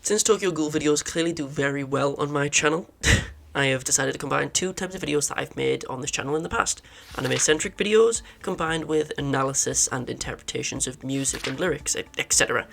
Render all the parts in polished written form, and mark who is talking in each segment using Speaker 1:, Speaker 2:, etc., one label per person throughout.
Speaker 1: Since Tokyo Ghoul videos clearly do very well on my channel, I have decided to combine two types of videos that I've made on this channel in the past. Anime-centric videos combined with analysis and interpretations of music and lyrics, etc.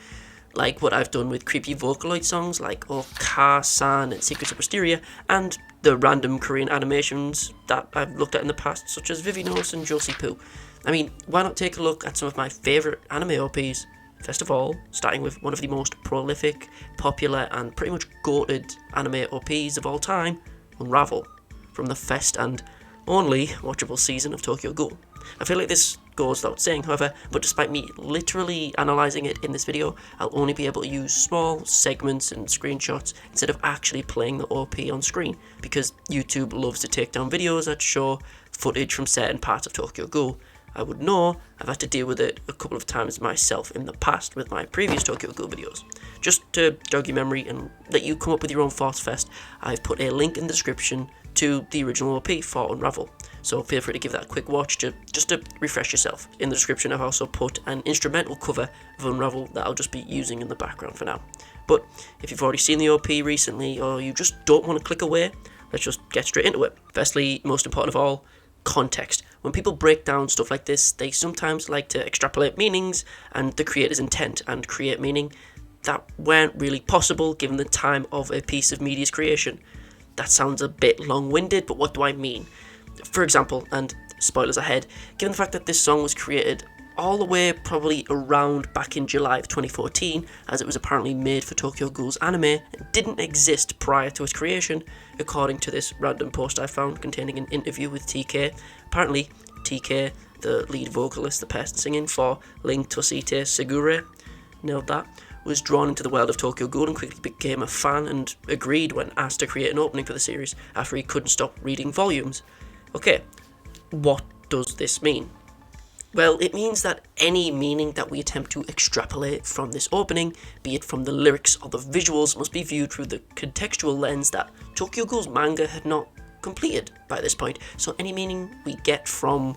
Speaker 1: Like what I've done with creepy Vocaloid songs like Oka-san and Secrets of Wisteria, and the random Korean animations that I've looked at in the past, such as Vivinos and Josie-Poo. I mean, why not take a look at some of my favourite anime OPs? First of all, starting with one of the most prolific, popular, and pretty much goated anime OPs of all time, Unravel, from the first and only watchable season of Tokyo Ghoul. I feel like this goes without saying, however, but despite me literally analysing it in this video, I'll only be able to use small segments and screenshots instead of actually playing the OP on screen, because YouTube loves to take down videos that show footage from certain parts of Tokyo Ghoul. I would know I've had to deal with it a couple of times myself in the past with my previous Tokyo Ghoul videos. Just to jog your memory and let you come up with your own thoughts first, I've put a link in the description to the original OP for Unravel, so feel free to give that a quick watch just to refresh yourself. In the description I've also put an instrumental cover of Unravel that I'll just be using in the background for now. But if you've already seen the OP recently, or you just don't want to click away, let's just get straight into it. Firstly, most important of all, context. When people break down stuff like this, they sometimes like to extrapolate meanings and the creator's intent and create meaning that weren't really possible given the time of a piece of media's creation. That sounds a bit long-winded, but what do I mean? For example, and spoilers ahead, given the fact that this song was created all the way probably around back in July of 2014, as it was apparently made for Tokyo Ghoul's anime and didn't exist prior to its creation, according to this random post I found containing an interview with TK. Apparently, TK, the lead vocalist, the person singing for Ling Tosite Segure, nailed that, was drawn into the world of Tokyo Ghoul and quickly became a fan and agreed when asked to create an opening for the series after he couldn't stop reading volumes. Okay, what does this mean? Well, it means that any meaning that we attempt to extrapolate from this opening, be it from the lyrics or the visuals, must be viewed through the contextual lens that Tokyo Ghoul's manga had not completed by this point. So any meaning we get from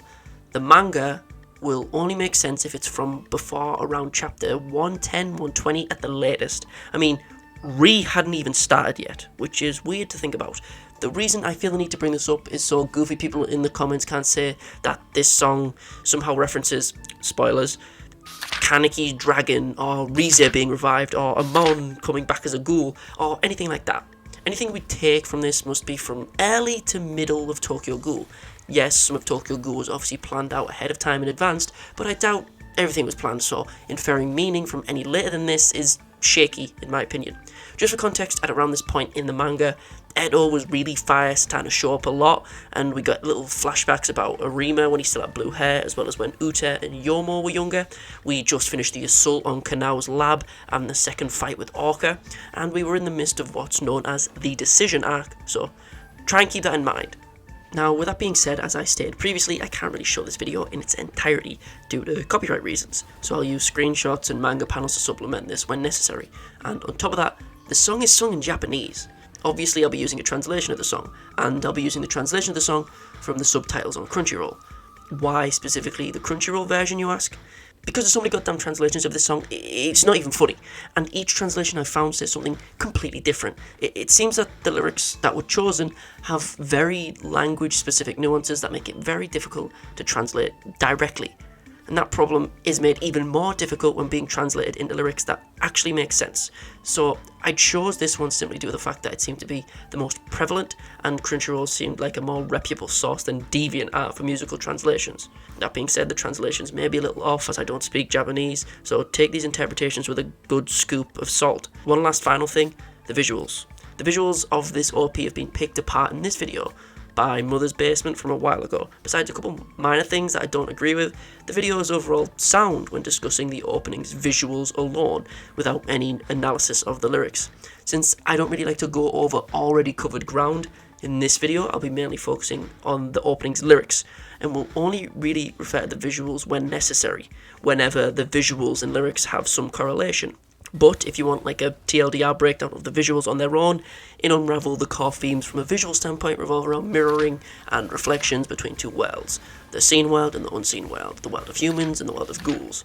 Speaker 1: the manga will only make sense if it's from before around chapter 110, 120 at the latest. I mean, Re hadn't even started yet, which is weird to think about. The reason I feel the need to bring this up is so goofy people in the comments can't say that this song somehow references, spoilers, Kaneki's dragon, or Riza being revived, or Amon coming back as a ghoul, or anything like that. Anything we take from this must be from early to middle of Tokyo Ghoul. Yes, some of Tokyo Ghoul was obviously planned out ahead of time in advance, but I doubt everything was planned, so inferring meaning from any later than this is shaky, in my opinion. Just for context, at around this point in the manga, Edo was really fast, starting to show up a lot, and we got little flashbacks about Arima when he still had blue hair, as well as when Uta and Yomo were younger. We just finished the assault on Kanao's lab and the second fight with Orca, and we were in the midst of what's known as the Decision arc, so try and keep that in mind. Now, with that being said, as I stated previously, I can't really show this video in its entirety due to copyright reasons, so I'll use screenshots and manga panels to supplement this when necessary. And on top of that, the song is sung in Japanese. Obviously, I'll be using a translation of the song, and I'll be using the translation of the song from the subtitles on Crunchyroll. Why specifically the Crunchyroll version, you ask? Because there's so many goddamn translations of this song, it's not even funny. And each translation I found says something completely different. It seems that the lyrics that were chosen have very language-specific nuances that make it very difficult to translate directly. And that problem is made even more difficult when being translated into lyrics that actually make sense. So I chose this one simply due to the fact that it seemed to be the most prevalent, and Crunchyroll seemed like a more reputable source than DeviantArt for musical translations. That being said, the translations may be a little off as I don't speak Japanese, so take these interpretations with a good scoop of salt. One last final thing, the visuals. The visuals of this OP have been picked apart in this video by Mother's Basement from a while ago. Besides a couple minor things that I don't agree with, the video is overall sound when discussing the opening's visuals alone, without any analysis of the lyrics. Since I don't really like to go over already covered ground, in this video I'll be mainly focusing on the opening's lyrics, and will only really refer to the visuals when necessary, whenever the visuals and lyrics have some correlation. But if you want like a TLDR breakdown of the visuals on their own, in Unravel the core themes from a visual standpoint revolve around mirroring and reflections between two worlds, the seen world and the unseen world, the world of humans and the world of ghouls.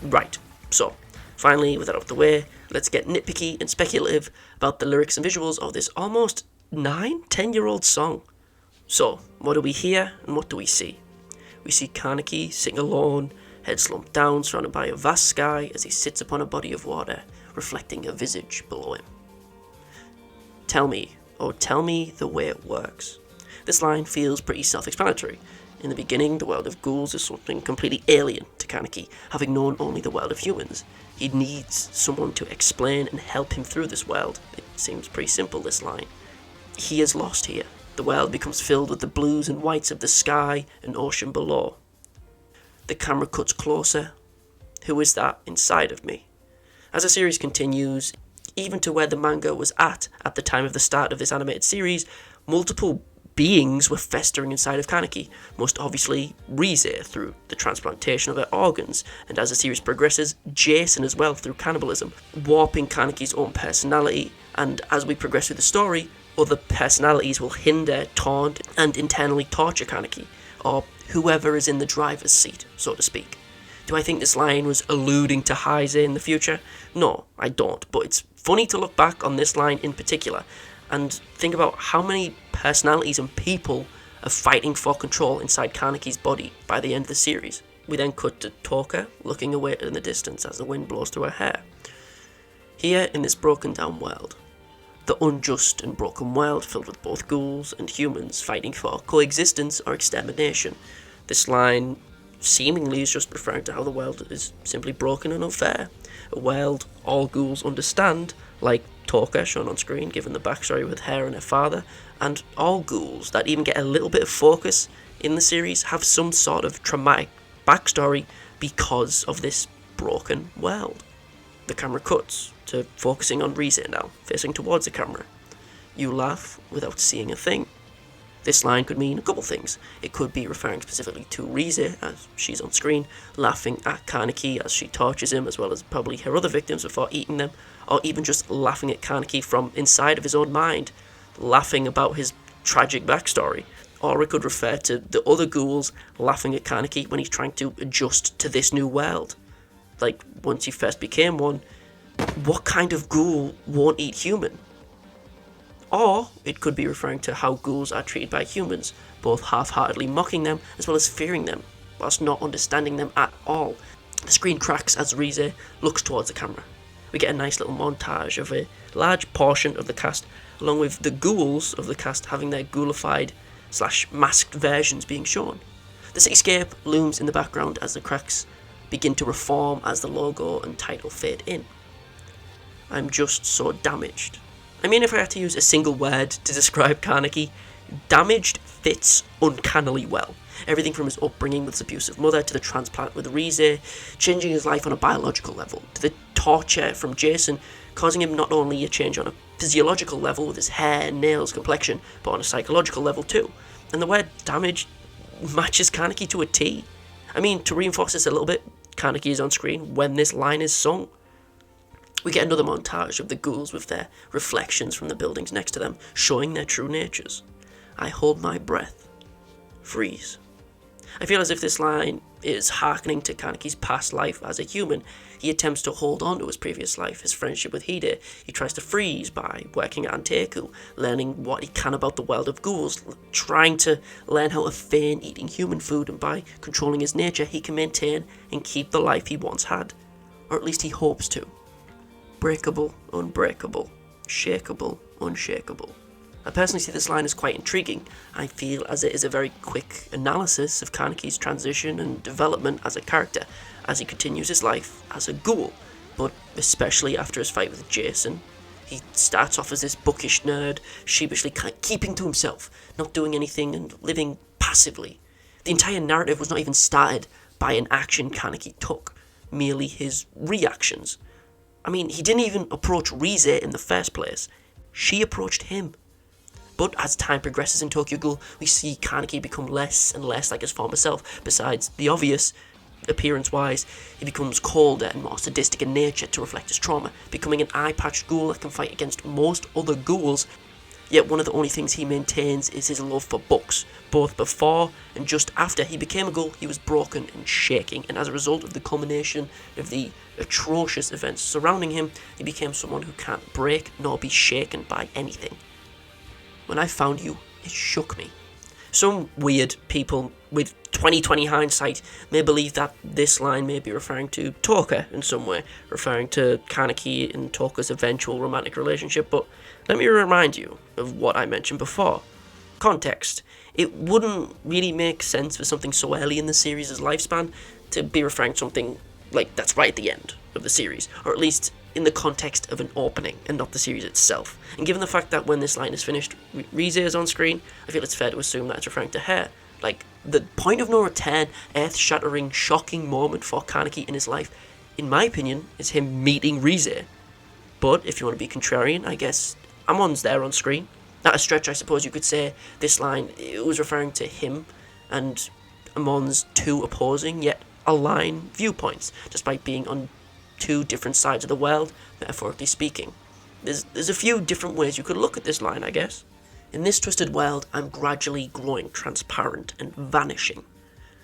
Speaker 1: Right, so Finally, with that out of the way, let's get nitpicky and speculative about the lyrics and visuals of this almost 10-year-old song. So, what do we hear and what do we see? We see Kaneki sitting alone, head slumped down, surrounded by a vast sky as he sits upon a body of water, reflecting a visage below him. Tell me the way it works. This line feels pretty self-explanatory. In the beginning, the world of ghouls is something completely alien to Kaneki, having known only the world of humans. He needs someone to explain and help him through this world. It seems pretty simple, this line. He is lost here. The world becomes filled with the blues and whites of the sky and ocean below. The camera cuts closer. Who is that inside of me? As the series continues, even to where the manga was at the time of the start of this animated series, multiple beings were festering inside of Kaneki, most obviously Riza through the transplantation of her organs, and as the series progresses, Jason as well through cannibalism, warping Kaneki's own personality, and as we progress through the story, other personalities will hinder, taunt, and internally torture Kaneki, or whoever is in the driver's seat, so to speak. Do I think this line was alluding to Riza in the future? No, I don't, but it's funny to look back on this line in particular, and think about how many personalities and people are fighting for control inside Kaneki's body by the end of the series. We then cut to Toka looking away in the distance as the wind blows through her hair. Here in this broken down world, the unjust and broken world filled with both ghouls and humans fighting for coexistence or extermination. This line seemingly is just referring to how the world is simply broken and unfair. A world all ghouls understand, like Toka shown on screen given the backstory with her and her father, and all ghouls that even get a little bit of focus in the series have some sort of traumatic backstory because of this broken world. The camera cuts to focusing on Riza now, facing towards the camera. You laugh without seeing a thing. This line could mean a couple things. It could be referring specifically to Riza, as she's on screen, laughing at Kaneki as she tortures him, as well as probably her other victims before eating them, or even just laughing at Kaneki from inside of his own mind, laughing about his tragic backstory. Or it could refer to the other ghouls laughing at Kaneki when he's trying to adjust to this new world. Like, once he first became one, what kind of ghoul won't eat human? Or it could be referring to how ghouls are treated by humans, both half-heartedly mocking them as well as fearing them, whilst not understanding them at all. The screen cracks as Riza looks towards the camera. We get a nice little montage of a large portion of the cast, along with the ghouls of the cast having their ghoulified/masked versions being shown. The cityscape looms in the background as the cracks begin to reform as the logo and title fade in. I'm just so damaged. I mean, if I had to use a single word to describe Kaneki, damaged fits uncannily well. Everything from his upbringing with his abusive mother, to the transplant with Riza, changing his life on a biological level, to the torture from Jason, causing him not only a change on a physiological level with his hair, nails, complexion, but on a psychological level too. And the word damaged matches Kaneki to a T. I mean, to reinforce this a little bit, Kaneki is on screen when this line is sung. We get another montage of the ghouls with their reflections from the buildings next to them, showing their true natures. I hold my breath. Freeze. I feel as if this line is hearkening to Kaneki's past life as a human. He attempts to hold on to his previous life, his friendship with Hide. He tries to freeze by working at Anteku, learning what he can about the world of ghouls, trying to learn how to feign eating human food, and by controlling his nature he can maintain and keep the life he once had. Or at least he hopes to. Breakable, unbreakable. Shakeable, unshakable. I personally see this line as quite intriguing. I feel as it is a very quick analysis of Kaneki's transition and development as a character, as he continues his life as a ghoul, but especially after his fight with Jason. He starts off as this bookish nerd, sheepishly keeping to himself, not doing anything and living passively. The entire narrative was not even started by an action Kaneki took, merely his reactions. I mean, he didn't even approach Riza in the first place. She approached him. But as time progresses in Tokyo Ghoul, we see Kaneki become less and less like his former self. Besides the obvious, appearance-wise, he becomes colder and more sadistic in nature to reflect his trauma, becoming an eye-patched ghoul that can fight against most other ghouls. yet one of the only things he maintains is his love for books. Both before and just after he became a ghoul, he was broken and shaking, and as a result of the culmination of the atrocious events surrounding him, he became someone who can't break nor be shaken by anything. When I found you, it shook me. Some weird people with 20/20 hindsight may believe that this line may be referring to Toka in some way, referring to Kaneki and Toka's eventual romantic relationship, but let me remind you of what I mentioned before. Context. It wouldn't really make sense for something so early in the series' lifespan to be referring to something like that's right at the end of the series, or at least in the context of an opening and not the series itself. And given the fact that when this line is finished, Riza is on screen, I feel it's fair to assume that it's referring to her. Like, the point of no return, earth-shattering, shocking moment for Kaneki in his life, in my opinion, is him meeting Riza. But if you want to be contrarian, I guess Amon's there on screen. At a stretch, I suppose you could say this line, it was referring to him and Amon's two opposing yet aligned viewpoints, despite being on two different sides of the world, metaphorically speaking. There's a few different ways you could look at this line, I guess. In this twisted world, I'm gradually growing transparent and vanishing.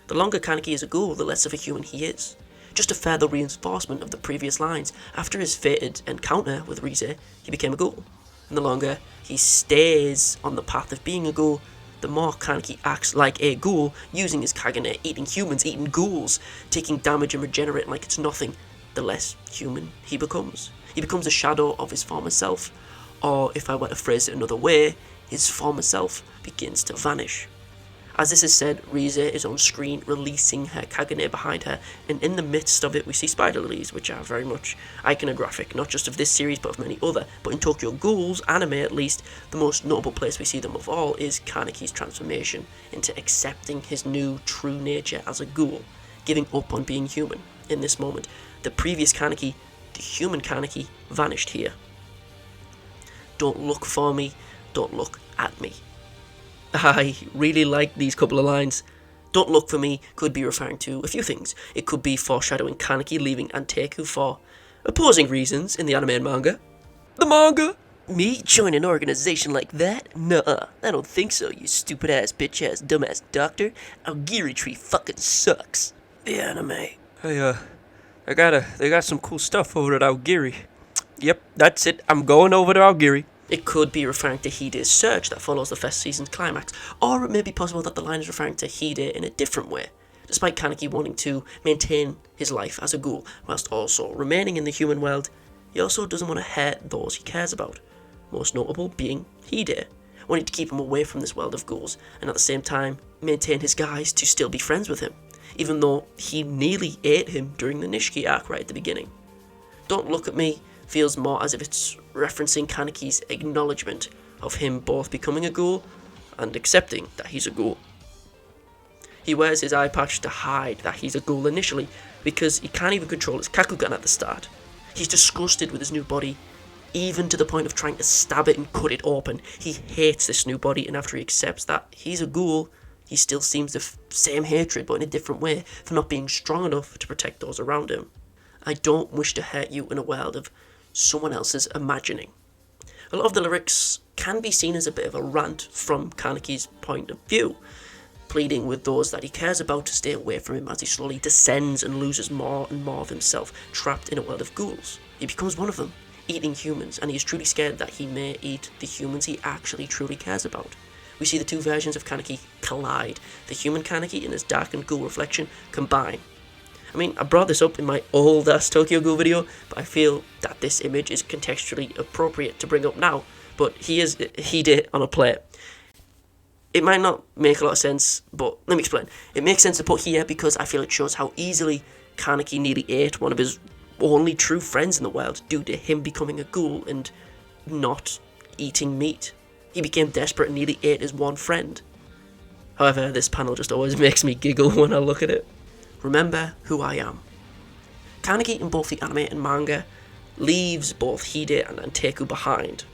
Speaker 1: The longer Kaneki is a ghoul, the less of a human he is. Just a further reinforcement of the previous lines. After his fated encounter with Riza, he became a ghoul. And the longer he stays on the path of being a ghoul, the more Kaneki acts like a ghoul, using his Kagane, eating humans, eating ghouls, taking damage and regenerating like it's nothing, the less human he becomes. He becomes a shadow of his former self, or if I were to phrase it another way, his former self begins to vanish. As this is said, Riza is on screen releasing her Kagane behind her, and in the midst of it we see spider lilies, which are very much iconographic, not just of this series but of many other. But in Tokyo Ghoul's anime at least, the most notable place we see them of all is Kaneki's transformation into accepting his new true nature as a ghoul, giving up on being human. In this moment, the previous Kaneki, the human Kaneki, vanished here. Don't look for me, don't look at me. I really like these couple of lines. Don't look for me could be referring to a few things. It could be foreshadowing Kaneki leaving Anteku for opposing reasons in the anime and manga. The manga! Me join an organization like that? Nuh-uh, I don't think so, you stupid ass, bitch ass, dumbass doctor. Aogiri tree fucking sucks. The anime. Hey, they got some cool stuff over at Aogiri. Yep, that's it, I'm going over to Aogiri. It could be referring to Hide's search that follows the first season's climax, or it may be possible that the line is referring to Hide in a different way, despite Kaneki wanting to maintain his life as a ghoul, whilst also remaining in the human world. He also doesn't want to hurt those he cares about, most notable being Hide, wanting to keep him away from this world of ghouls, and at the same time maintain his guise to still be friends with him, even though he nearly ate him during the Nishiki arc right at the beginning. Don't look at me feels more as if it's referencing Kaneki's acknowledgement of him both becoming a ghoul and accepting that he's a ghoul. He wears his eye patch to hide that he's a ghoul initially, because he can't even control his Kakugan at the start. He's disgusted with his new body, even to the point of trying to stab it and cut it open. He hates this new body, and after he accepts that he's a ghoul, he still seems the same hatred but in a different way for not being strong enough to protect those around him. I don't wish to hurt you in a world of someone else's imagining. A lot of the lyrics can be seen as a bit of a rant from Kaneki's point of view, pleading with those that he cares about to stay away from him as he slowly descends and loses more and more of himself, trapped in a world of ghouls. He becomes one of them, eating humans, and he is truly scared that he may eat the humans he actually truly cares about. We see the two versions of Kaneki collide, the human Kaneki and his darkened ghoul reflection combine. I mean, I brought this up in my old-ass Tokyo Ghoul video, but I feel that this image is contextually appropriate to bring up now. But he did on a plate. It might not make a lot of sense, but let me explain. It makes sense to put here because I feel it shows how easily Kaneki nearly ate one of his only true friends in the world due to him becoming a ghoul and not eating meat. He became desperate and nearly ate his one friend. However, this panel just always makes me giggle when I look at it. Remember who I am. Kaneki in both the anime and manga leaves both Hide and Anteku behind.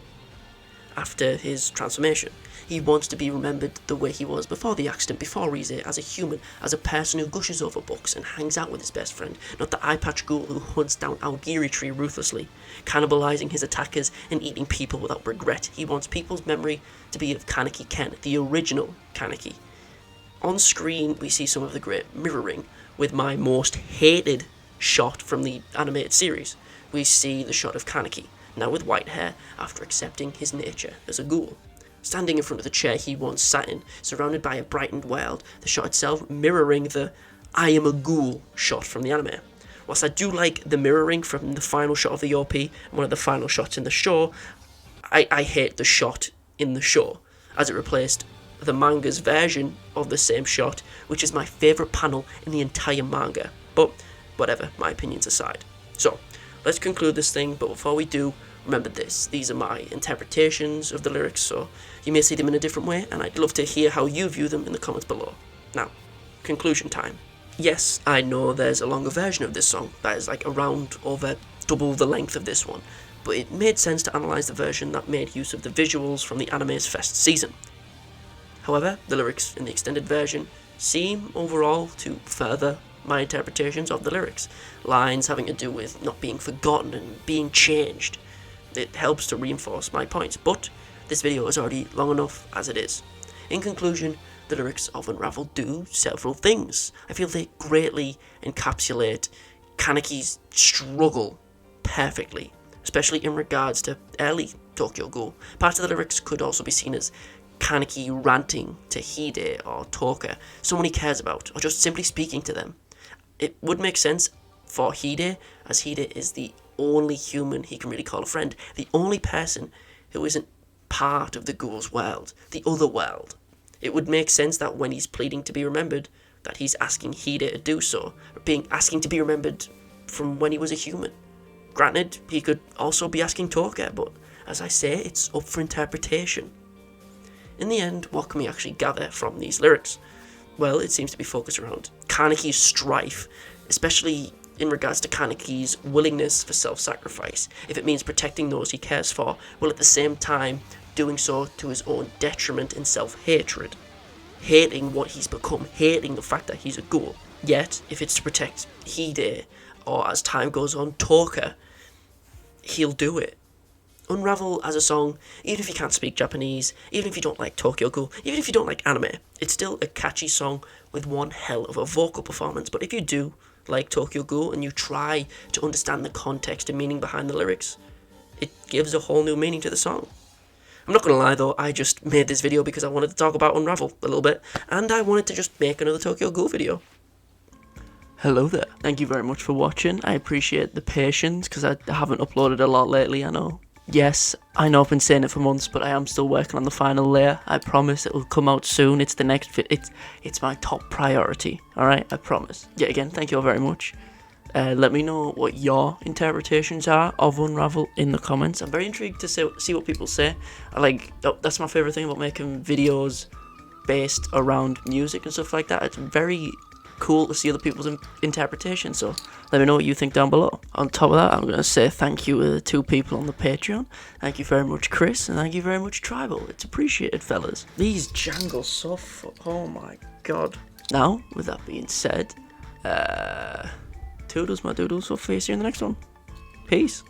Speaker 1: after his transformation. He wants to be remembered the way he was before the accident, before Riza, as a human, as a person who gushes over books and hangs out with his best friend, not the eye-patch ghoul who hunts down Aogiri tree ruthlessly, cannibalizing his attackers and eating people without regret. He wants people's memory to be of Kaneki Ken, the original Kaneki. On screen, we see some of the great mirroring with my most hated shot from the animated series. We see the shot of Kaneki, now with white hair, after accepting his nature as a ghoul. Standing in front of the chair he once sat in, surrounded by a brightened world, the shot itself mirroring the "I am a ghoul" shot from the anime. Whilst I do like the mirroring from the final shot of the OP, and one of the final shots in the show, I hate the shot in the show, as it replaced the manga's version of the same shot, which is my favourite panel in the entire manga. But whatever, my opinions aside. So, let's conclude this thing, but before we do, remember this, these are my interpretations of the lyrics, so you may see them in a different way, and I'd love to hear how you view them in the comments below. Now, conclusion time. Yes, I know there's a longer version of this song that is like around over double the length of this one, but it made sense to analyse the version that made use of the visuals from the anime's first season. However, the lyrics in the extended version seem overall to further my interpretations of the lyrics, lines having to do with not being forgotten and being changed. It helps to reinforce my points, but this video is already long enough as it is. In conclusion, the lyrics of Unravel do several things. I feel they greatly encapsulate Kaneki's struggle perfectly, especially in regards to early Tokyo Ghoul. Part of the lyrics could also be seen as Kaneki ranting to Hide or Toka, someone he cares about, or just simply speaking to them. It would make sense for Hide, as Hide is the only human he can really call a friend, the only person who isn't part of the ghoul's world, the other world. It would make sense that when he's pleading to be remembered, that he's asking Hide to do so, or asking to be remembered from when he was a human. Granted, he could also be asking Toka, but as I say, it's up for interpretation. In the end, what can we actually gather from these lyrics? Well, it seems to be focused around Kaneki's strife, especially in regards to Kaneki's willingness for self-sacrifice. If it means protecting those he cares for, while at the same time doing so to his own detriment and self-hatred. Hating what he's become, hating the fact that he's a ghoul. Yet, if it's to protect Hide, or as time goes on, Toka, he'll do it. Unravel as a song, even if you can't speak Japanese, even if you don't like Tokyo Ghoul, even if you don't like anime, it's still a catchy song with one hell of a vocal performance. But if you do like Tokyo Ghoul and you try to understand the context and meaning behind the lyrics, it gives a whole new meaning to the song. I'm not gonna lie though, I just made this video because I wanted to talk about Unravel a little bit, and I wanted to just make another Tokyo Ghoul video. Hello there. Thank you very much for watching. I appreciate the patience because I haven't uploaded a lot lately, I know. Yes, I know I've been saying it for months, but I am still working on the final layer. I promise it will come out soon. It's the next it's my top priority. Alright, I promise. Yet again, thank you all very much. Let me know what your interpretations are of Unravel in the comments. I'm very intrigued to see what people say. That's my favourite thing about making videos based around music and stuff like that. It's very cool to see other people's interpretation, so let me know what you think down below. On top of that, I'm going to say thank you to the 2 people on the Patreon. Thank you very much, Chris, and thank you very much, Tribal. It's appreciated, fellas. These jangles so oh my god. Now, with that being said, toodles my doodles, we'll face you in the next one. Peace.